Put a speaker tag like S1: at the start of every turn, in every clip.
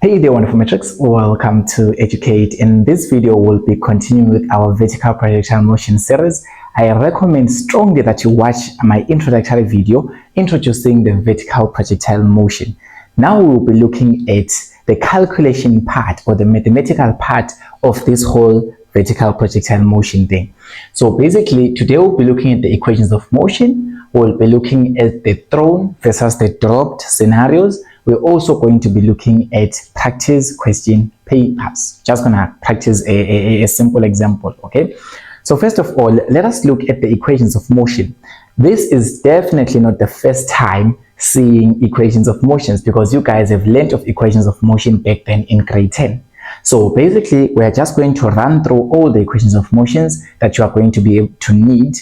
S1: Hey there, wonderful metrics. Welcome to Educate. In this video, we'll be continuing with our vertical projectile motion series. I recommend strongly that you watch my introductory video introducing the vertical projectile motion. Now we'll be looking at the calculation part or the mathematical part of this whole vertical projectile motion thing. So basically, today we'll be looking at the equations of motion. We'll be looking at the thrown versus the dropped scenarios. We're also going to be looking at practice question papers. Just gonna practice a simple example, okay? So first of all, let us look at the equations of motion. This is definitely not the first time seeing equations of motions because you guys have learned of equations of motion back then in grade 10. So basically, we're just going to run through all the equations of motions that you are going to be able to need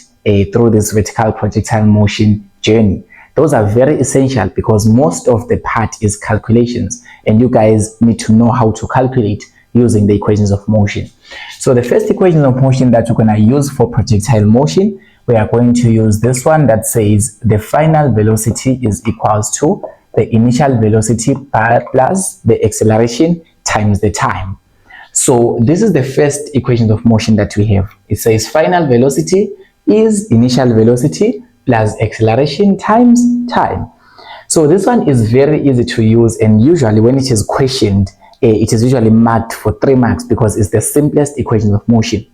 S1: through this vertical projectile motion journey. Those are very essential because most of the part is calculations and you guys need to know how to calculate using the equations of motion. So the first equation of motion that we're going to use for projectile motion, we are going to use this one that says the final velocity is equals to the initial velocity plus the acceleration times the time. So this is the first equation of motion that we have. It says final velocity is initial velocity plus acceleration times time. So this one is very easy to use, and usually when it is questioned, it is usually marked for 3 marks because it's the simplest equation of motion.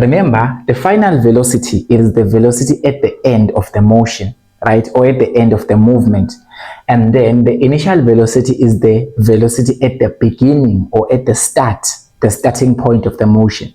S1: Remember, the final velocity is the velocity at the end of the motion, right, or at the end of the movement. And then the initial velocity is the velocity at the beginning or at the start, the starting point of the motion.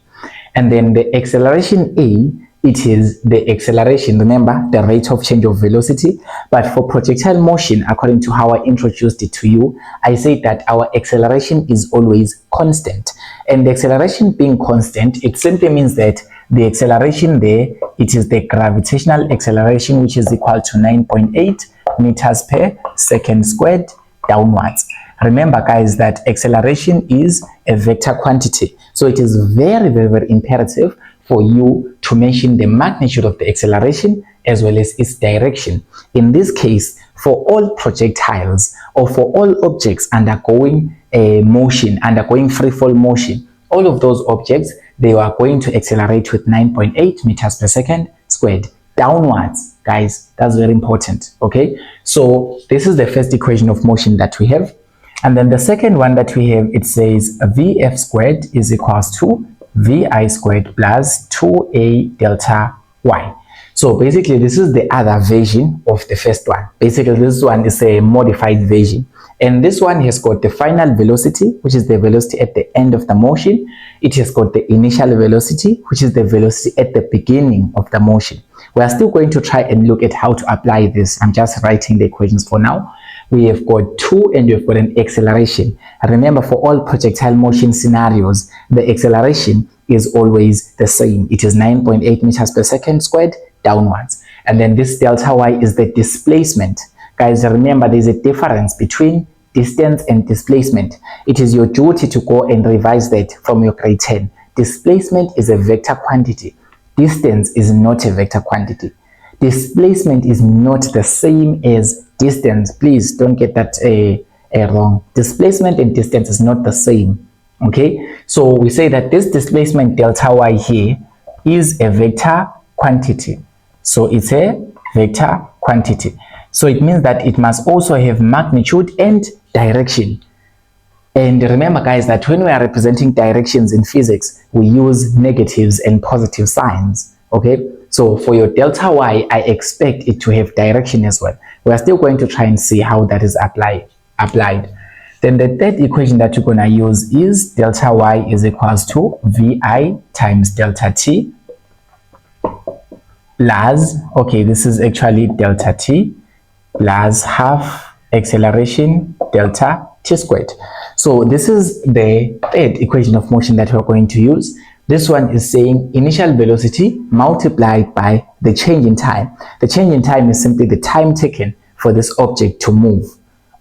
S1: And then the acceleration A, it is the acceleration, remember, the rate of change of velocity. But for projectile motion, according to how I introduced it to you, I say that our acceleration is always constant. And the acceleration being constant, it simply means that the acceleration there, it is the gravitational acceleration, which is equal to 9.8 meters per second squared downwards. Remember, guys, that acceleration is a vector quantity. So it is very, very, very imperative for you to mention the magnitude of the acceleration as well as its direction. In this case, for all projectiles or for all objects undergoing motion, undergoing free fall motion, all of those objects, they are going to accelerate with 9.8 meters per second squared downwards. Guys, that's very important, okay? So this is the first equation of motion that we have. And then the second one that we have, it says Vf squared is equals to Vi squared plus 2a delta y. So basically, this is the other version of the first one. Basically, this one is a modified version. And this one has got the final velocity, which is the velocity at the end of the motion. It has got the initial velocity, which is the velocity at the beginning of the motion. We are still going to try and look at how to apply this. I'm just writing the equations for now. We have got 2 and we've got an acceleration. Remember, for all projectile motion scenarios, the acceleration is always the same. It is 9.8 meters per second squared downwards. And then this delta y is the displacement. Guys, remember, there's a difference between distance and displacement. It is your duty to go and revise that from your grade 10. Displacement is a vector quantity. Distance is not a vector quantity. Displacement is not the same as distance. Please don't get that wrong. Displacement and distance is not the same. Okay, so we say that this displacement delta y here is a vector quantity. So it's a vector quantity. So it means that it must also have magnitude and direction. And remember, guys, that when we are representing directions in physics, we use negatives and positive signs. Okay, so for your delta y, I expect it to have direction as well. We are still going to try and see how that is applied. Then the third equation that you're going to use is delta y is equals to Vi times delta t plus, okay, this is actually delta t plus half acceleration delta t squared. So this is the third equation of motion that we're going to use. This one is saying initial velocity multiplied by the change in time. The change in time is simply the time taken for this object to move,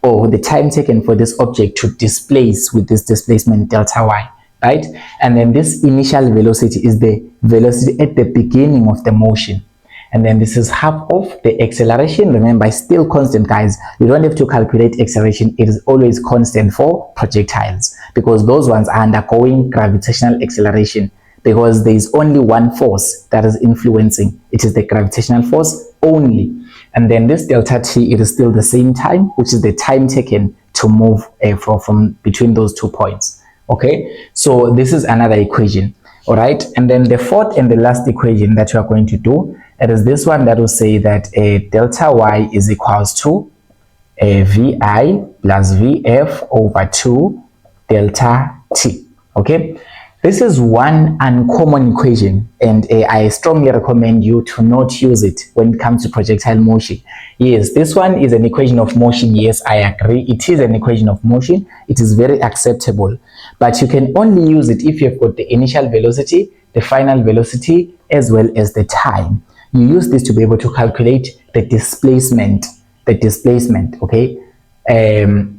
S1: or the time taken for this object to displace with this displacement delta y, right? And then this initial velocity is the velocity at the beginning of the motion. and then this is half of the acceleration. Remember, it's still constant, guys. You don't have to calculate acceleration. It is always constant for projectiles because those ones are undergoing gravitational acceleration, because there is only one force that is influencing. It is the gravitational force only. And then this delta t, it is still the same time, which is the time taken to move from between those 2 points. Okay, so this is another equation. All right, and then the fourth and the last equation that you are going to do, it is this one that will say that delta y is equals to vi plus vf over 2 delta t. Okay, this is one uncommon equation, and I strongly recommend you to not use it when it comes to projectile motion. Yes, this one is an equation of motion. Yes, I agree. It is an equation of motion. It is very acceptable. But you can only use it if you've got the initial velocity, the final velocity, as well as the time. You use this to be able to calculate the displacement. Okay?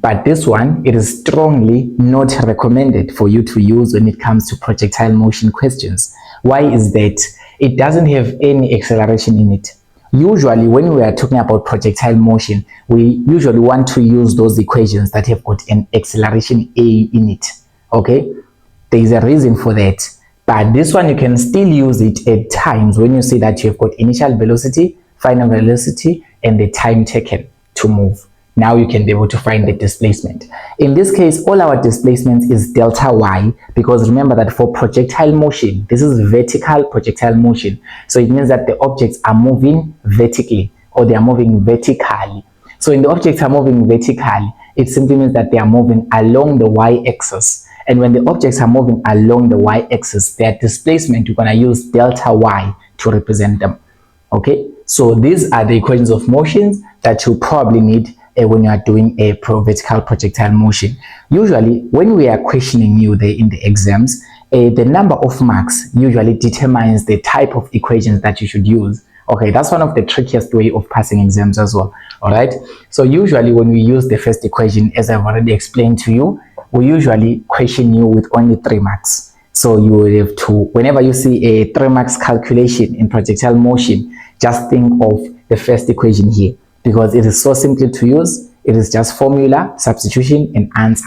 S1: But this one, it is strongly not recommended for you to use when it comes to projectile motion questions. Why is that? It doesn't have any acceleration in it. Usually, when we are talking about projectile motion, we usually want to use those equations that have got an acceleration a in it. Okay, there is a reason for that. But this one, you can still use it at times when you see that you've got initial velocity, final velocity, and the time taken to move. Now you can be able to find the displacement. In this case, all our displacement is delta y, because remember that for projectile motion, this is vertical projectile motion. So it means that the objects are moving vertically, or they are moving vertically. So when the objects are moving vertically, it simply means that they are moving along the y-axis. And when the objects are moving along the y-axis, their displacement, you're going to use delta y to represent them. Okay, so these are the equations of motions that you probably need when you are doing a vertical projectile motion. Usually, when we are questioning you there in the exams, the number of marks usually determines the type of equations that you should use. Okay, that's one of the trickiest way of passing exams as well. All right, so usually when we use the first equation, as I've already explained to you, we usually question you with only 3 marks. So you will have to, whenever you see a 3 marks calculation in projectile motion, just think of the first equation here, because it is so simple to use. It is just formula, substitution, and answer.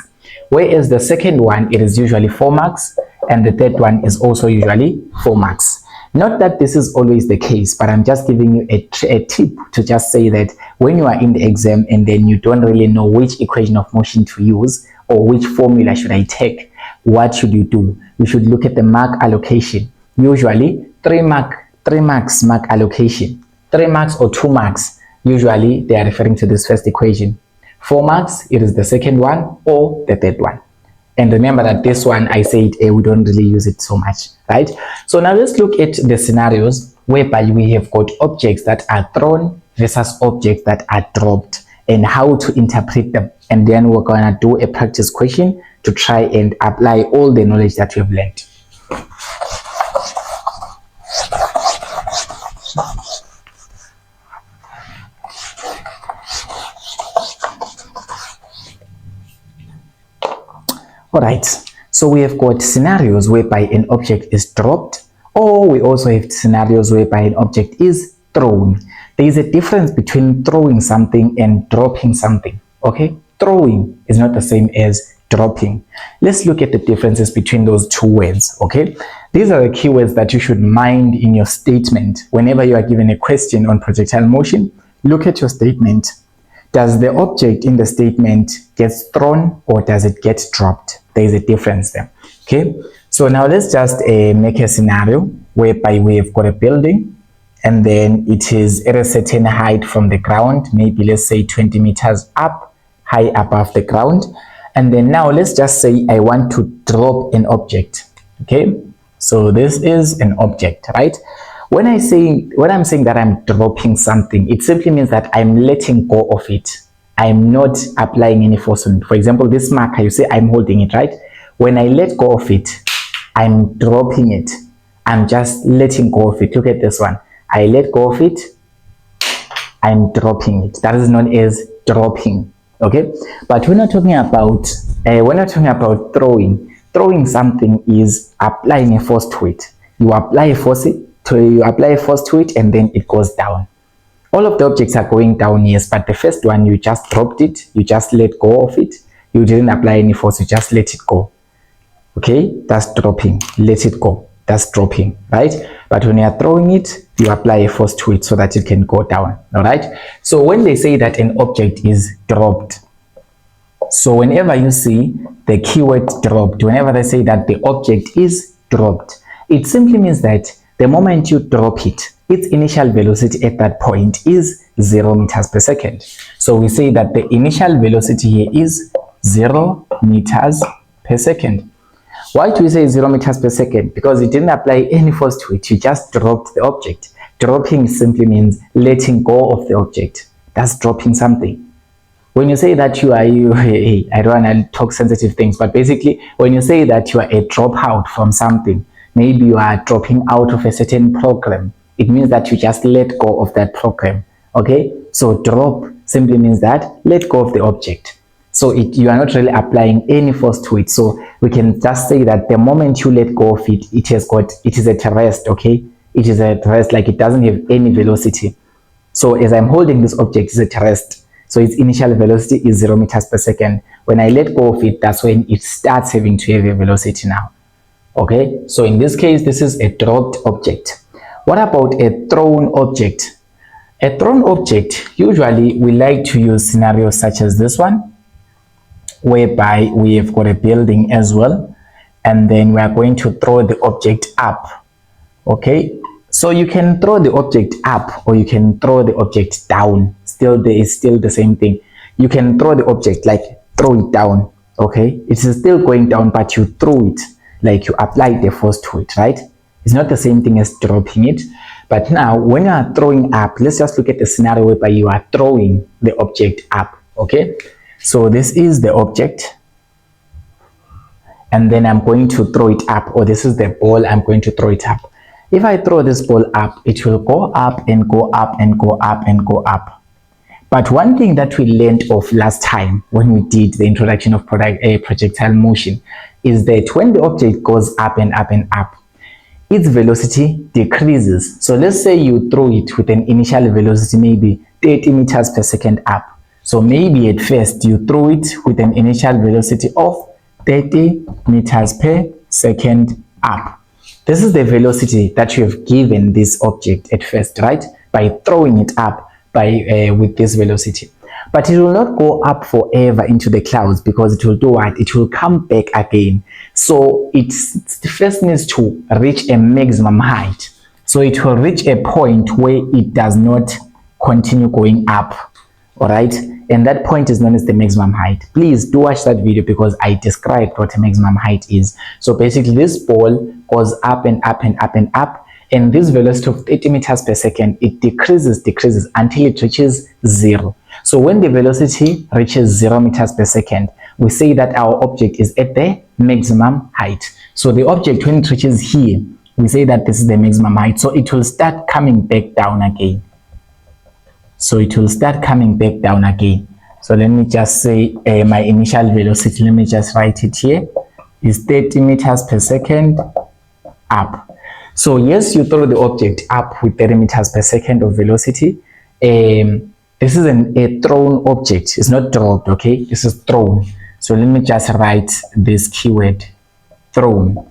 S1: Whereas the second one, it is usually 4 marks, and the third one is also usually 4 marks. Not that this is always the case, but I'm just giving you a tip to just say that when you are in the exam and then you don't really know which equation of motion to use or which formula should I take, what should you do? You should look at the mark allocation. Usually 3 marks mark allocation. 3 marks or 2 marks, usually they are referring to this first equation. 4 marks, it is the second one or the third one. And remember that this one, I said we don't really use it so much, right? So now let's look at the scenarios whereby we have got objects that are thrown versus objects that are dropped, and how to interpret them. And then we're going to do a practice question to try and apply all the knowledge that we have learned. Alright, so we have got scenarios whereby an object is dropped, or we also have scenarios whereby an object is thrown. There is a difference between throwing something and dropping something. Okay, throwing is not the same as dropping. Let's look at the differences between those two words. Okay, these are the keywords that you should mind in your statement. Whenever you are given a question on projectile motion, look at your statement. Does the object in the statement get thrown or does it get dropped? There is a difference there. Okay, so now let's just make a scenario whereby we have got a building, and then it is at a certain height from the ground, maybe let's say 20 meters up, high above the ground. And then now let's just say I want to drop an object. Okay, so this is an object, right? When I'm saying that I'm dropping something, it simply means that I'm letting go of it. I'm not applying any force on it. For example, this marker, you see I'm holding it, right? When I let go of it, I'm dropping it. I'm just letting go of it. Look at this one. I let go of it, I'm dropping it. That is known as dropping. Okay, but we're not talking about throwing. Throwing something is applying a force to it. You apply a force you apply a force to it and then it goes down. All of the objects are going down, yes, but the first one, you just dropped it, you just let go of it, you didn't apply any force, you just let it go. Okay, that's dropping, let it go, that's dropping, right? But when you are throwing it, you apply a force to it so that it can go down. All right, so when they say that an object is dropped, so whenever you see the keyword dropped, whenever they say that the object is dropped, it simply means that the moment you drop it, its initial velocity at that point is 0 meters per second. So we say that the initial velocity here is 0 meters per second. Why do we say 0 meters per second? Because you didn't apply any force to it, you just dropped the object. Dropping simply means letting go of the object. That's dropping something. When you say that I don't want to talk sensitive things, but basically when you say that you are a dropout from something, maybe you are dropping out of a certain program, it means that you just let go of that program. Okay, so drop simply means that let go of the object. So you are not really applying any force to it. So we can just say that the moment you let go of it, it is at rest. Okay, it is at rest, like it doesn't have any velocity. So as I'm holding this object, it's at rest. So its initial velocity is 0 meters per second. When I let go of it, that's when it starts having to have a velocity now. Okay, so in this case, this is a dropped object. What about a thrown object? A thrown object, usually we like to use scenarios such as this one, whereby we have got a building as well, and then we are going to throw the object up. Okay, so you can throw the object up or you can throw the object down. It's still the same thing. You can throw the object, like throw it down. Okay, it is still going down, but you throw it, like you apply the force to it, right? It's not the same thing as dropping it. But now when you are throwing up, let's just look at the scenario whereby you are throwing the object up. Okay, so this is the object, and then I'm going to throw it up, or this is the ball, I'm going to throw it up. If I throw this ball up, it will go up and go up and go up and go up. But one thing that we learned of last time when we did the introduction of projectile motion is that when the object goes up and up and up, its velocity decreases. So let's say you throw it with an initial velocity maybe 30 meters per second up. So maybe at first you throw it with an initial velocity of 30 meters per second up. This is the velocity that you have given this object at first, right? By throwing it up with this velocity. But it will not go up forever into the clouds, because it will do what? It will come back again. So it first needs to reach a maximum height. So it will reach a point where it does not continue going up. All right, and that point is known as the maximum height. Please do watch that video because I described what a maximum height is. So basically this ball goes up and up and up and up, and this velocity of 30 meters per second, it decreases until it reaches 0. So when the velocity reaches 0 meters per second, we say that our object is at the maximum height. So the object, when it reaches here, we say that this is the maximum height. So it will start coming back down again. So it will start coming back down again. So let me just say my initial velocity, let me just write it here, is 30 meters per second up. So yes, you throw the object up with 30 meters per second of velocity. This is a thrown object. It's not dropped, okay? This is thrown. So let me just write this keyword, thrown.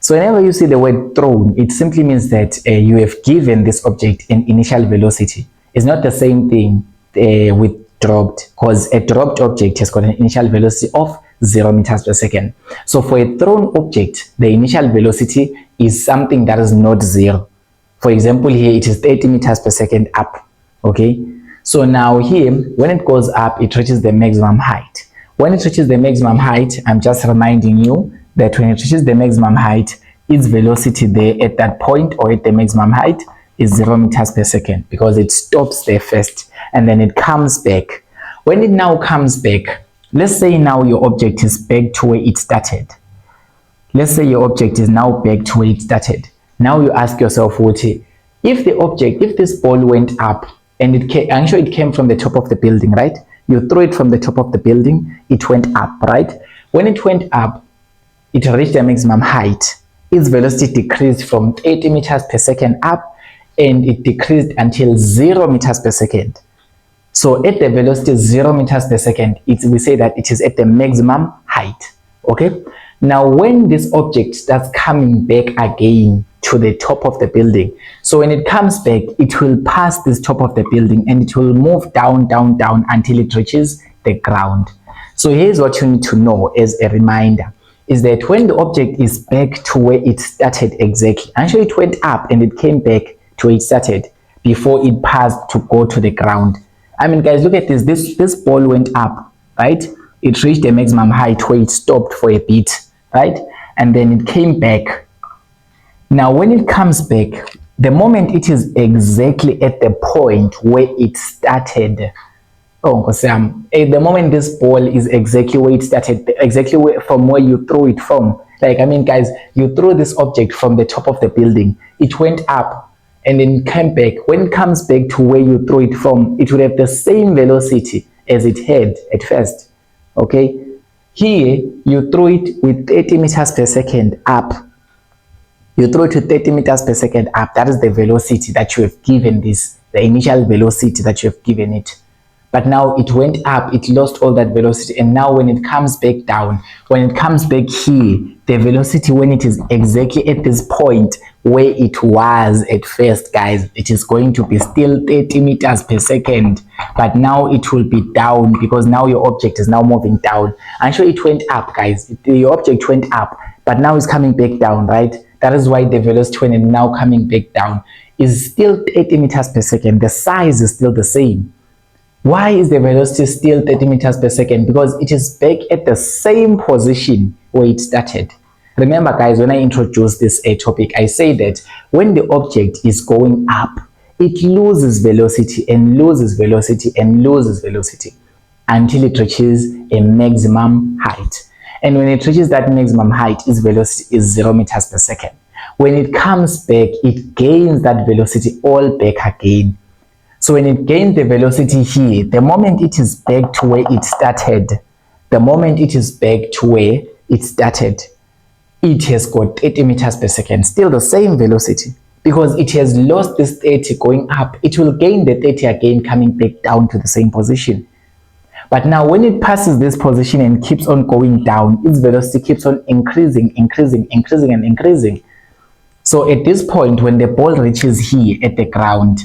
S1: So whenever you see the word thrown, it simply means that you have given this object an initial velocity. It's not the same thing with dropped, because a dropped object has got an initial velocity of 0 meters per second. So for a thrown object, the initial velocity is something that is not 0. For example, here it is 30 meters per second up. Okay, so now here, when it goes up, it reaches the maximum height. When it reaches the maximum height, I'm just reminding you that when it reaches the maximum height, its velocity there at that point or at the maximum height is 0 meters per second, because it stops there first and then it comes back. When it now comes back, let's say now your object is back to where it started. Let's say your object is now back to where it started. Now you ask yourself, Wothi, if this ball went up and I'm sure it came from the top of the building, right? You throw it from the top of the building, it went up, right? When it went up, it reached the maximum height. its velocity decreased from 30 meters per second up, and it decreased until 0 meters per second. So at the velocity 0 meters per second, we say that it is at the maximum height. Okay. Now, when this object starts coming back again to the top of the building, so when it comes back, it will pass this top of the building and it will move down, down, down until it reaches the ground. So here's what you need to know as a reminder, is that when the object is back to where it started exactly, actually it went up and it came back to where it started before it passed to go to the ground. I mean, guys, look at this. This ball went up, right? It reached the maximum height where it stopped for a bit, right? And then it came back. Now, when it comes back, the moment it is exactly at the point where it started, the moment this ball is exactly where it started, exactly from where you threw it from. Like, I mean, guys, you threw this object from the top of the building. It went up and then came back. When it comes back to where you threw it from, it would have the same velocity as it had at first. Okay, here you throw it with 30 meters per second up. You throw it to 30 meters per second up. That is the velocity that you have given this, the initial velocity that you have given it. But now it went up, it lost all that velocity, and now when it comes back down, when it comes back here, the velocity when it is exactly at this point where it was at first, guys, it is going to be still 30 meters per second, but now it will be down because now your object is now moving down. I'm sure it went up, guys. Your object went up, but now it's coming back down, right? That is why the velocity when it's now coming back down is still 30 meters per second. The size is still the same. Why is the velocity still 30 meters per second? Because it is back at the same position where it started. Remember, guys, when I introduced this topic, I say that when the object is going up, it loses velocity and loses velocity and loses velocity until it reaches a maximum height. And when it reaches that maximum height, its velocity is 0 meters per second. When it comes back, it gains that velocity all back again. So when it gains the velocity here, the moment it is back to where it started, it has got 30 meters per second, still the same velocity. Because it has lost this 30 going up, it will gain the 30 again coming back down to the same position. But now when it passes this position and keeps on going down, its velocity keeps on increasing. So at this point, when the ball reaches here at the ground,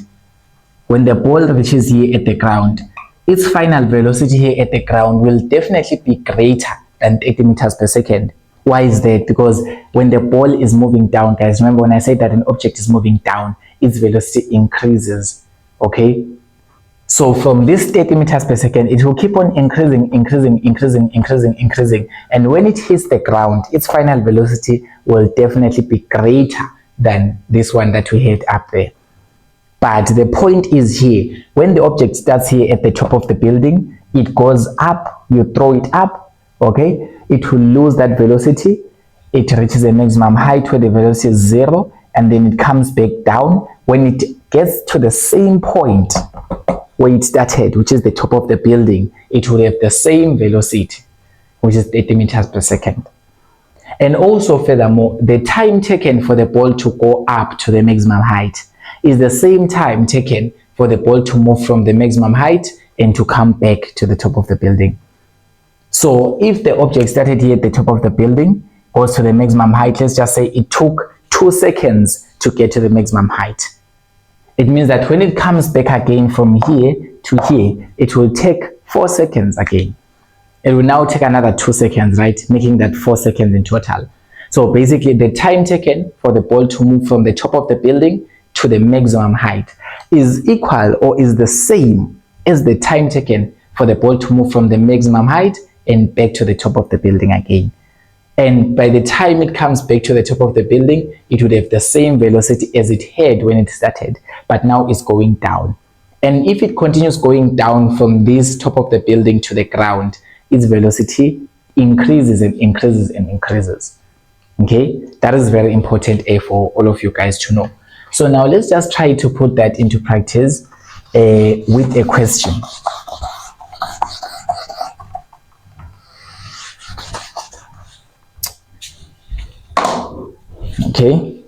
S1: its final velocity here at the ground will definitely be greater than 80 meters per second. Why is that? Because when the ball is moving down, guys, remember when I said that an object is moving down, its velocity increases. Okay, so from this 30 meters per second, it will keep on increasing, and when it hits the ground, its final velocity will definitely be greater than this one that we had up there. But the point is here, when the object starts here at the top of the building, it goes up, you throw it up, okay, it will lose that velocity, it reaches a maximum height where the velocity is 0, and then it comes back down. When it gets to the same point where it started, which is the top of the building, it will have the same velocity, which is 30 meters per second. And also furthermore, the time taken for the ball to go up to the maximum height is the same time taken for the ball to move from the maximum height and to come back to the top of the building. So if the object started here at the top of the building, goes to the maximum height, let's just say it took 2 seconds to get to the maximum height. It means that when it comes back again from here to here, it will take 4 seconds again. It will now take another 2 seconds, right? Making that 4 seconds in total. So basically the time taken for the ball to move from the top of the building to the maximum height is equal or is the same as the time taken for the ball to move from the maximum height and back to the top of the building again. And by the time it comes back to the top of the building, it would have the same velocity as it had when it started, but now it's going down. And if it continues going down from this top of the building to the ground, its velocity increases and increases and increases. Okay, that is very important for all of you guys to know. So now let's just try to put that into practice with a question. Okay,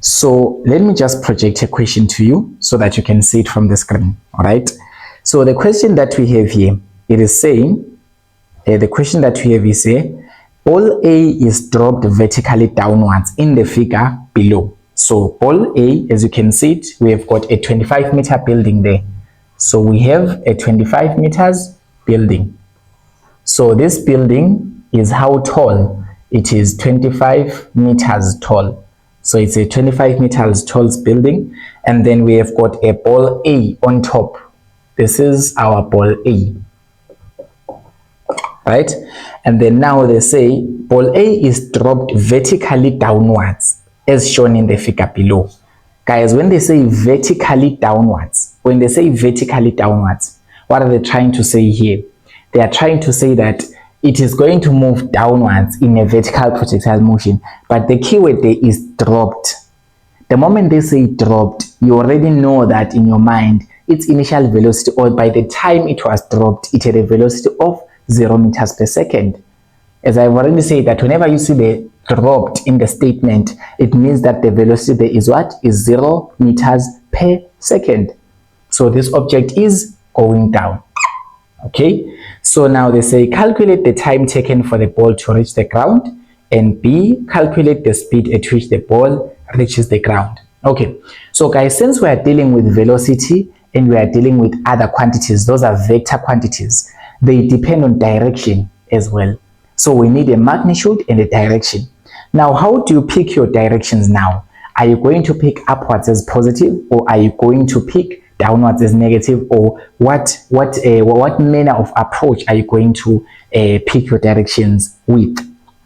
S1: so let me just project a question to you so that you can see it from the screen. All right, so the question that we have here, it is saying, the question that we have is ball A is dropped vertically downwards in the figure below. So ball A, as you can see it, we have got a 25-meter building there. So we have a 25 meters building. So this building is how tall? It is 25 meters tall. So it's a 25 meters tall building. And then we have got a ball A on top. This is our ball A. Right? And then now they say ball A is dropped vertically downwards as shown in the figure below. Guys, when they say vertically downwards, what are they trying to say here? They are trying to say that it is going to move downwards in a vertical projectile motion, but the keyword there is dropped. The moment they say dropped, you already know that in your mind its initial velocity, or by the time it was dropped, it had a velocity of 0 meters per second. As I've already said, that whenever you see the dropped in the statement, it means that the velocity there is what? Is 0 meters per second. So this object is going down. Okay, so now they say calculate the time taken for the ball to reach the ground, and B, calculate the speed at which the ball reaches the ground. Okay, so guys, since we are dealing with velocity and we are dealing with other quantities, those are vector quantities, they depend on direction as well. So we need a magnitude and a direction. Now, how do you pick your directions now? Are you going to pick upwards as positive, or are you going to pick downwards as negative, or what manner of approach are you going to pick your directions with?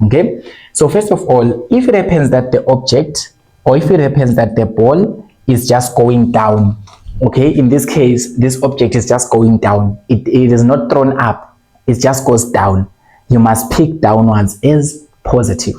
S1: Okay, so first of all, if it happens that the object, or if it happens that the ball is just going down, okay, in this case this object is just going down, it is not thrown up, it just goes down, you must pick downwards as positive.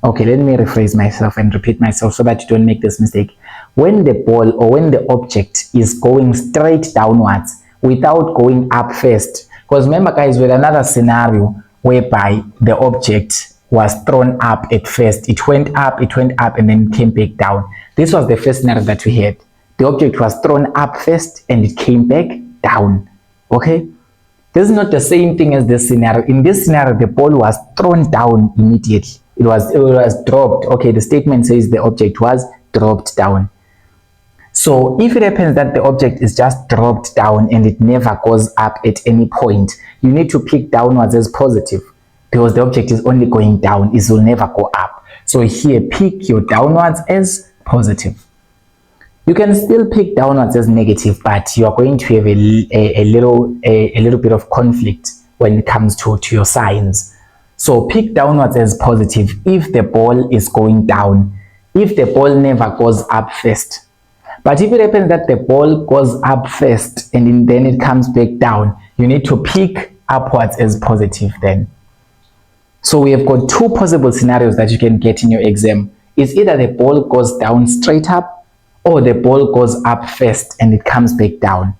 S1: Okay, let me rephrase myself and repeat myself so that you don't make this mistake. When the ball, or when the object is going straight downwards without going up first, because remember guys, we had another scenario whereby the object was thrown up at first. It went up, and then came back down. This was the first scenario that we had. The object was thrown up first and it came back down. Okay, this is not the same thing as this scenario. In this scenario, the ball was thrown down immediately. It was dropped. Okay, the statement says the object was dropped down. So if it happens that the object is just dropped down and it never goes up at any point, you need to pick downwards as positive, because the object is only going down, it will never go up. So here, pick your downwards as positive. You can still pick downwards as negative, but you are going to have a little bit of conflict when it comes to your signs. So pick downwards as positive if the ball is going down, if the ball never goes up first. But if it happens that the ball goes up first and then it comes back down, you need to pick upwards as positive then. So we have got two possible scenarios that you can get in your exam. It's either the ball goes down straight up, or the ball goes up first and it comes back down.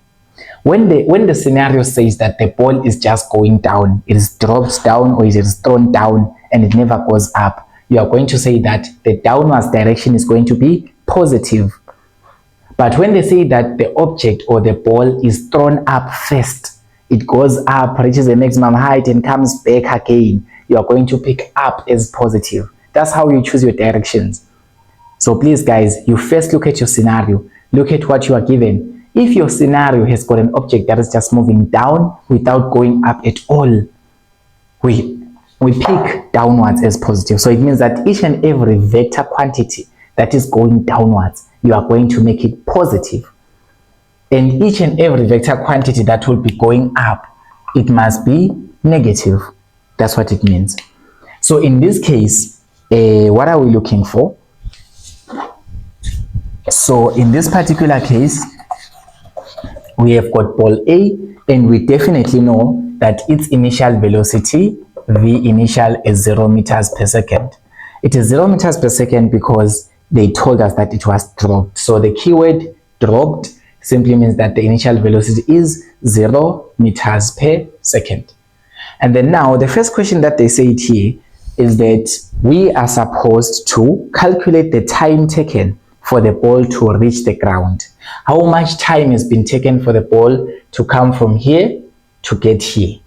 S1: When the scenario says that the ball is just going down, it is dropped down or it is thrown down and it never goes up, you are going to say that the downwards direction is going to be positive. But when they say that the object or the ball is thrown up first, it goes up, reaches a maximum height and comes back again, you are going to pick up as positive. That's how you choose your directions. So please guys, you first look at your scenario, look at what you are given. If your scenario has got an object that is just moving down without going up at all, we pick downwards as positive. So it means that each and every vector quantity that is going downwards, you are going to make it positive. And each and every vector quantity that will be going up, it must be negative. That's what it means. So in this case, what are we looking for? So in this particular case, we have got ball A, and we definitely know that its initial velocity, V initial, is 0 meters per second. It is 0 meters per second because they told us that it was dropped. So the keyword dropped simply means that the initial velocity is 0 meters per second. And then now the first question that they say here, is that we are supposed to calculate the time taken for the ball to reach the ground. How much time has been taken for the ball to come from here to get here?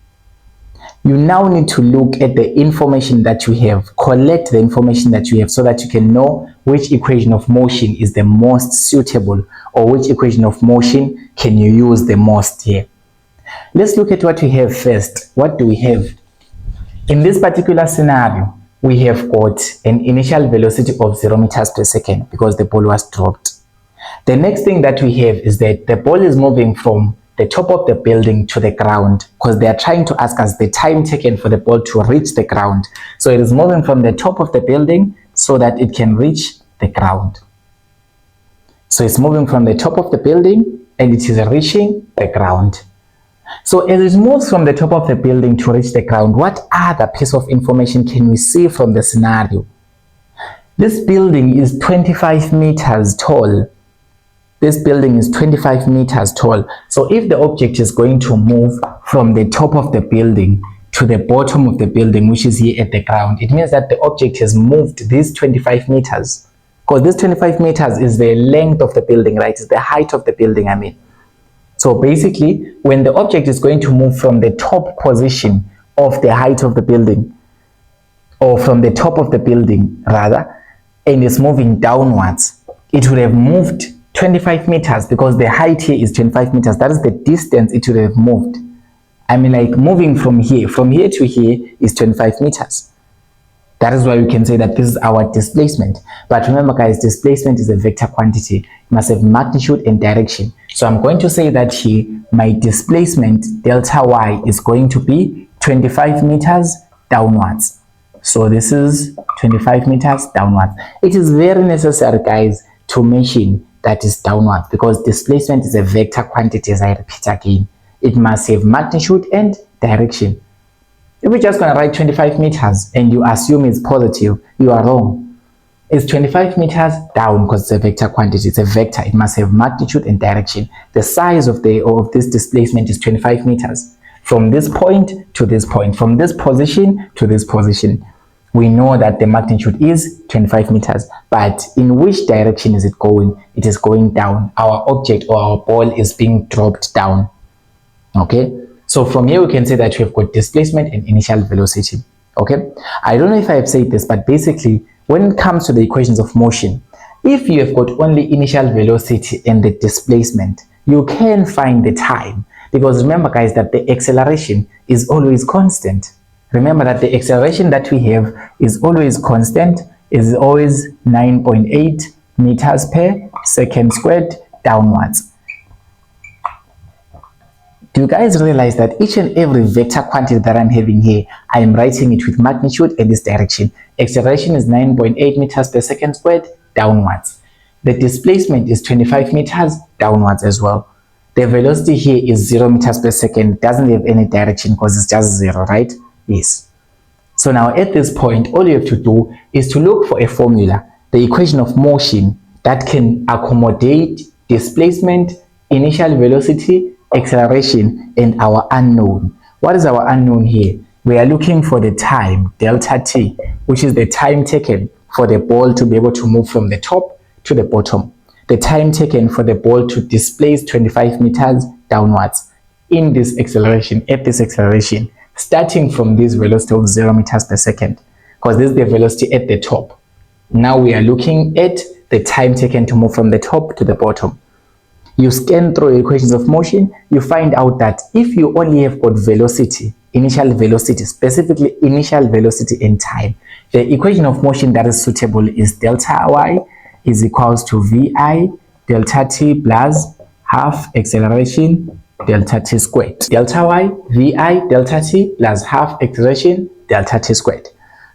S1: You now need to look at the information that you have, collect the information that you have so that you can know which equation of motion is the most suitable or which equation of motion can you use the most here. Let's look at what we have first. What do we have? In this particular scenario, we have got an initial velocity of 0 meters per second because the ball was dropped. The next thing that we have is that the ball is moving from the top of the building to the ground because they are trying to ask us the time taken for the ball to reach the ground. So it is moving from the top of the building so that it can reach the ground. So it's moving from the top of the building and it is reaching the ground. So as it moves from the top of the building to reach the ground, what other piece of information can we see from the scenario? This building is 25 meters tall. This building is 25 meters tall. So if the object is going to move from the top of the building to the bottom of the building, which is here at the ground, it means that the object has moved these 25 meters. Because this 25 meters is the length of the building, right? It's the height of the building, I mean. So basically, when the object is going to move from the top position of the height of the building, or from the top of the building rather, and is moving downwards, it would have moved 25 meters because the height here is 25 meters. That is the distance it would have moved. I mean, like moving from here to here is 25 meters. That is why we can say that this is our displacement. But remember guys, displacement is a vector quantity. It must have magnitude and direction. So I'm going to say that here, my displacement delta y is going to be 25 meters downwards. So this is 25 meters downwards. It is very necessary guys to mention that is downwards because displacement is a vector quantity, as I repeat again. It must have magnitude and direction. If we're just going to write 25 meters and you assume it's positive, you are wrong. It's 25 meters down because it's a vector quantity. It's a vector. It must have magnitude and direction. The size of this displacement is 25 meters. From this point to this point, from this position to this position. We know that the magnitude is 25 meters, but in which direction is it going? It is going down. Our object or our ball is being dropped down. Okay? So from here we can say that we have got displacement and initial velocity. Okay, I don't know if I have said this, but basically when it comes to the equations of motion, if you have got only initial velocity and the displacement, you can find the time, because remember guys that the acceleration is always constant. Remember that the acceleration that we have is always constant, is always 9.8 meters per second squared downwards. Do you guys realize that each and every vector quantity that I'm having here, I am writing it with magnitude in this direction. Acceleration is 9.8 meters per second squared downwards. The displacement is 25 meters downwards as well. The velocity here is 0 meters per second. It doesn't have any direction because it's just 0, right? Yes. So now at this point, all you have to do is to look for a formula, the equation of motion that can accommodate displacement, initial velocity, acceleration, and our unknown. What is our unknown here? We are looking for the time, delta t, which is the time taken for the ball to be able to move from the top to the bottom. The time taken for the ball to displace 25 meters downwards in this acceleration, at this acceleration, starting from this velocity of 0 meters per second, because this is the velocity at the top. Now we are looking at the time taken to move from the top to the bottom. You scan through equations of motion, you find out that if you only have got velocity, initial velocity, specifically initial velocity in time, the equation of motion that is suitable is delta y is equals to vi delta t plus half acceleration delta t squared. Delta y vi delta t plus half acceleration delta t squared.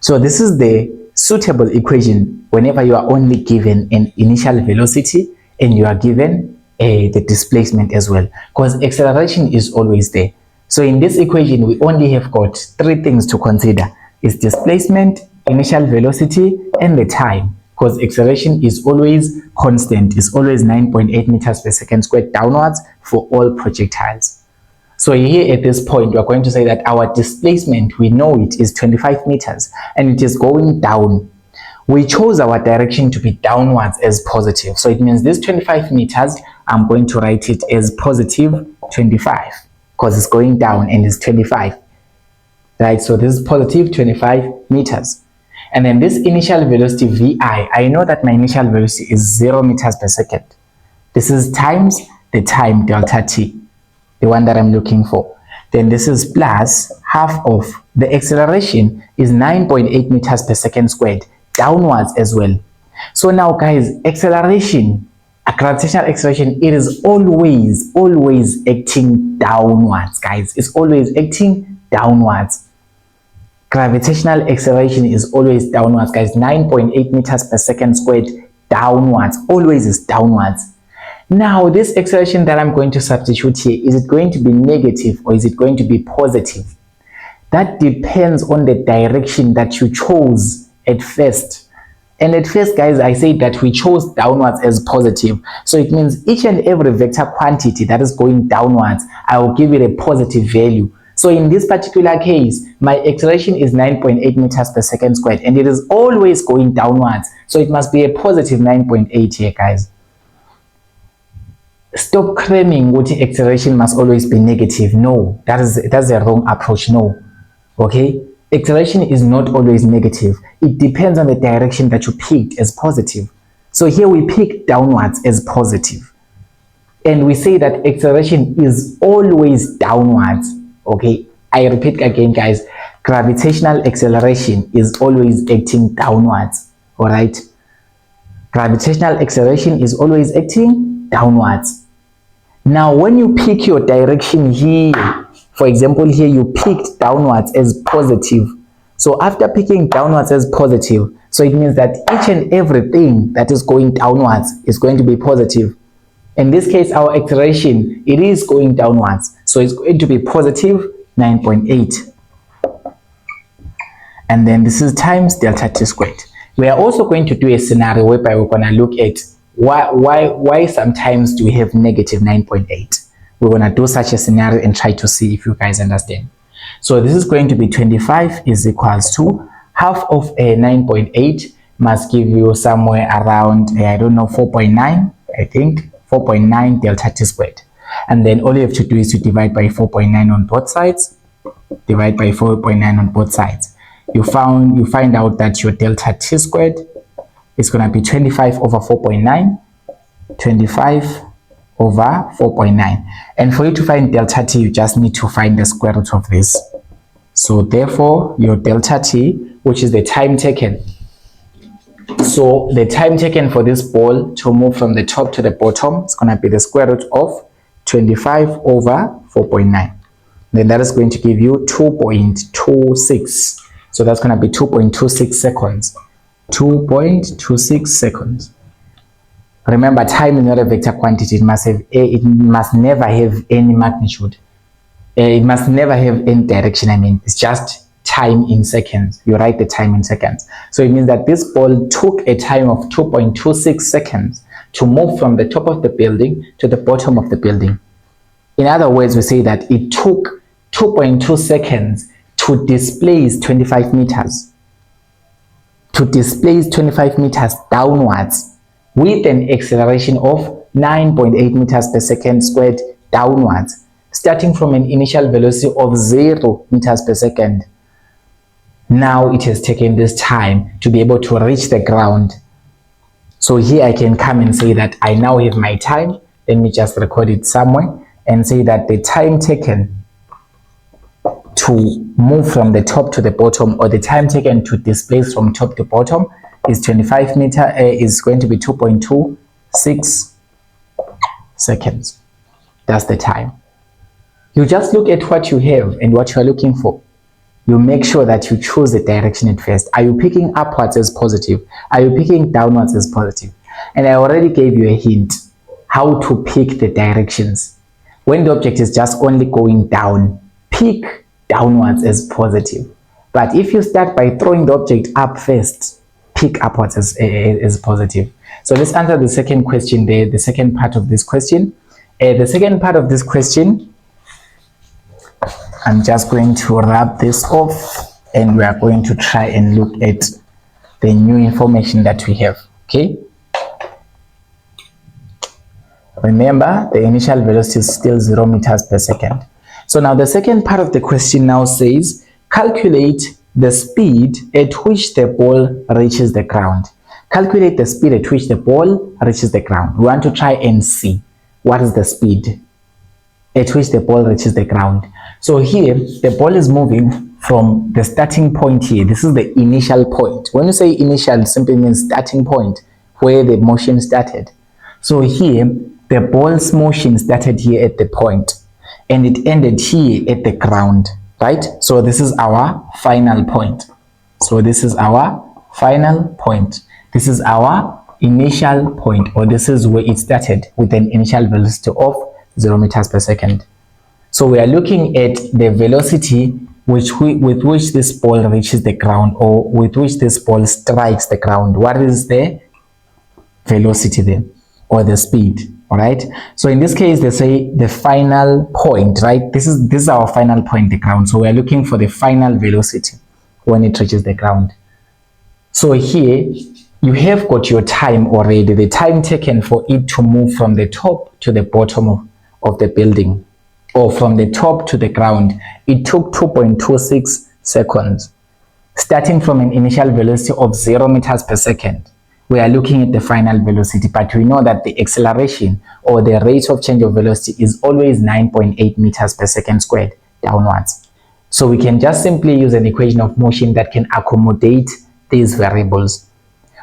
S1: So this is the suitable equation whenever you are only given an initial velocity and you are given the displacement as well, because acceleration is always there. So in this equation we only have got three things to consider: is displacement, initial velocity, and the time, because acceleration is always constant, is always 9.8 meters per second squared downwards for all projectiles. So here at this point, we're going to say that our displacement, we know it is 25 meters and it is going down. We chose our direction to be downwards as positive. So it means this 25 meters, I'm going to write it as positive 25 because it's going down and it's 25. Right? So this is positive 25 meters. And then this initial velocity Vi, I know that my initial velocity is 0 meters per second. This is times the time delta t, the one that I'm looking for. Then this is plus half of the acceleration is 9.8 meters per second squared, downwards as well. So now guys, acceleration, a gravitational acceleration, it is always acting downwards, guys. It's always acting downwards. Gravitational acceleration is always downwards, guys. 9.8 meters per second squared, downwards, always is downwards. Now this acceleration that I'm going to substitute here, is it going to be negative or is it going to be positive? That depends on the direction that you chose at first. And at first, guys, I said that we chose downwards as positive. So it means each and every vector quantity that is going downwards, I will give it a positive value. So in this particular case, my acceleration is 9.8 meters per second squared and it is always going downwards. So it must be a positive 9.8 here, guys. Stop claiming what acceleration must always be negative. No, that's a wrong approach. No. Okay? Acceleration is not always negative. It depends on the direction that you picked as positive. So here we pick downwards as positive. And we say that acceleration is always downwards. Okay, I repeat again, guys, gravitational acceleration is always acting downwards. All right, gravitational acceleration is always acting downwards. Now when you pick your direction here, for example here you picked downwards as positive. So after picking downwards as positive, so it means that each and everything that is going downwards is going to be positive. In this case, our acceleration, it is going downwards. So it's going to be positive 9.8. And then this is times delta t squared. We are also going to do a scenario whereby we're going to look at why sometimes do we have negative 9.8. We're going to do such a scenario and try to see if you guys understand. So this is going to be 25 is equals to half of a 9.8 must give you somewhere around, I don't know, 4.9, I think. 4.9 delta t squared. And then all you have to do is to divide by 4.9 on both sides. Divide by 4.9 on both sides. You find out that your delta t squared is going to be 25 over 4.9. 25 over 4.9. And for you to find delta t, you just need to find the square root of this. So therefore, your delta t, which is the time taken. So the time taken for this ball to move from the top to the bottom is going to be the square root of 25 over 4.9. Then that is going to give you 2.26. So that's going to be 2.26 seconds. 2.26 seconds. Remember, time is not a vector quantity. It must never have any magnitude. It must never have any direction. I mean, it's just time in seconds. You write the time in seconds. So it means that this ball took a time of 2.26 seconds to move from the top of the building to the bottom of the building. In other words, we say that it took 2.2 seconds to displace 25 meters. To displace 25 meters downwards with an acceleration of 9.8 meters per second squared downwards, starting from an initial velocity of 0 meters per second. Now it has taken this time to be able to reach the ground. So here I can come and say that I now have my time. Let me just record it somewhere and say that the time taken to move from the top to the bottom, or the time taken to displace from top to bottom, is 25 meters, is going to be 2.26 seconds. That's the time. You just look at what you have and what you are looking for. You make sure that you choose the direction at first. Are you picking upwards as positive? Are you picking downwards as positive? And I already gave you a hint how to pick the directions. When the object is just only going down, pick downwards as positive. But if you start by throwing the object up first, pick upwards as positive. So let's answer the second question there, the second part of this question. The second part of this question, I'm just going to rub this off and we are going to try and look at the new information that we have. Okay, remember the initial velocity is still 0 meters per second. So now the second part of the question now says calculate the speed at which the ball reaches the ground. Calculate the speed at which the ball reaches the ground. We want to try and see what is the speed at which the ball reaches the ground. So here the ball is moving from the starting point here. This is the initial point. When you say initial, it simply means starting point, where the motion started. So here the ball's motion started here at the point and it ended here at the ground, right? So this is our final point. So this is our final point. This is our initial point, or this is where it started with an initial velocity of 0 meters per second. So we are looking at the velocity with which this ball reaches the ground, or with which this ball strikes the ground. What is the velocity there, or the speed? All right, so in this case they say the final point, right? This is our final point, the ground. So we are looking for the final velocity when it reaches the ground. So here you have got your time already, the time taken for it to move from the top to the bottom of the building, or from the top to the ground. It took 2.26 seconds, starting from an initial velocity of 0 meters per second. We are looking at the final velocity, but we know that the acceleration, or the rate of change of velocity, is always 9.8 meters per second squared downwards. So we can just simply use an equation of motion that can accommodate these variables.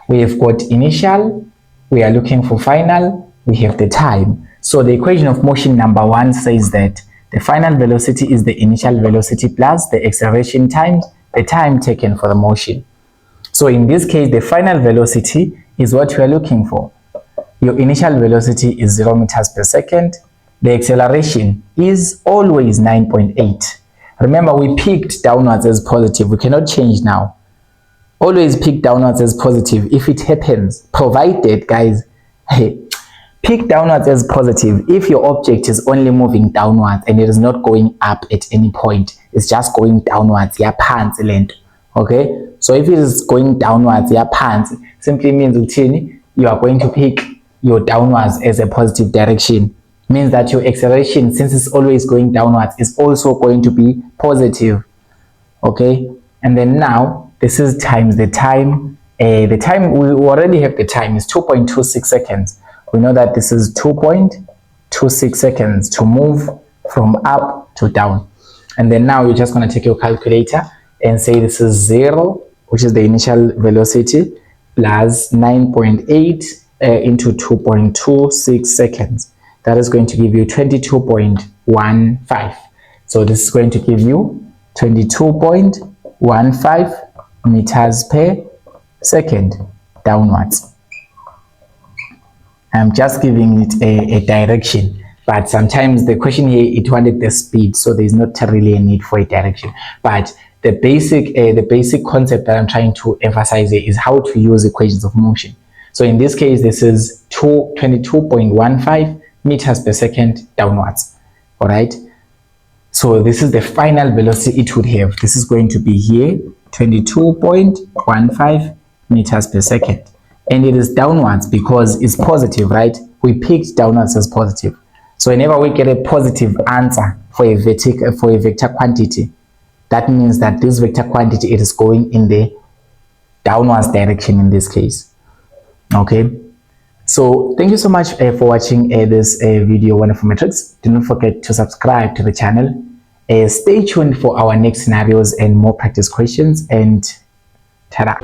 S1: We have got initial, we are looking for final, we have the time. So the equation of motion number 1 says that the final velocity is the initial velocity plus the acceleration times the time taken for the motion. So in this case, the final velocity is what we are looking for. Your initial velocity is 0 meters per second. The acceleration is always 9.8. Remember, we picked downwards as positive. We cannot change now. Always pick downwards as positive if it happens, provided, guys, pick downwards as positive if your object is only moving downwards and it is not going up at any point. It's just going downwards. Yeah, pants length. Okay, so if it is going downwards, yeah, pants simply means you are going to pick your downwards as a positive direction. Means that your acceleration, since it's always going downwards, is also going to be positive. Okay, and then now this is times the time. The time, we already have the time, is 2.26 seconds. We know that this is 2.26 seconds to move from up to down. And then now you're just going to take your calculator and say this is 0, which is the initial velocity, plus 9.8 into 2.26 seconds. That is going to give you 22.15. So this is going to give you 22.15 meters per second downwards. I'm just giving it a direction, but sometimes the question here, it wanted the speed, so there's not really a need for a direction. But the basic concept that I'm trying to emphasize here is how to use equations of motion. So in this case, this is 22.15 meters per second downwards. All right, so this is the final velocity it would have. This is going to be here 22.15 meters per second, and it is downwards because it's positive, right? We picked downwards as positive. So whenever we get a positive answer for a vector quantity, that means that this vector quantity, it is going in the downwards direction in this case. Okay, so thank you so much for watching this video, Wonderful Metrics. Do not forget to subscribe to the channel. Stay tuned for our next scenarios and more practice questions, and ta-da!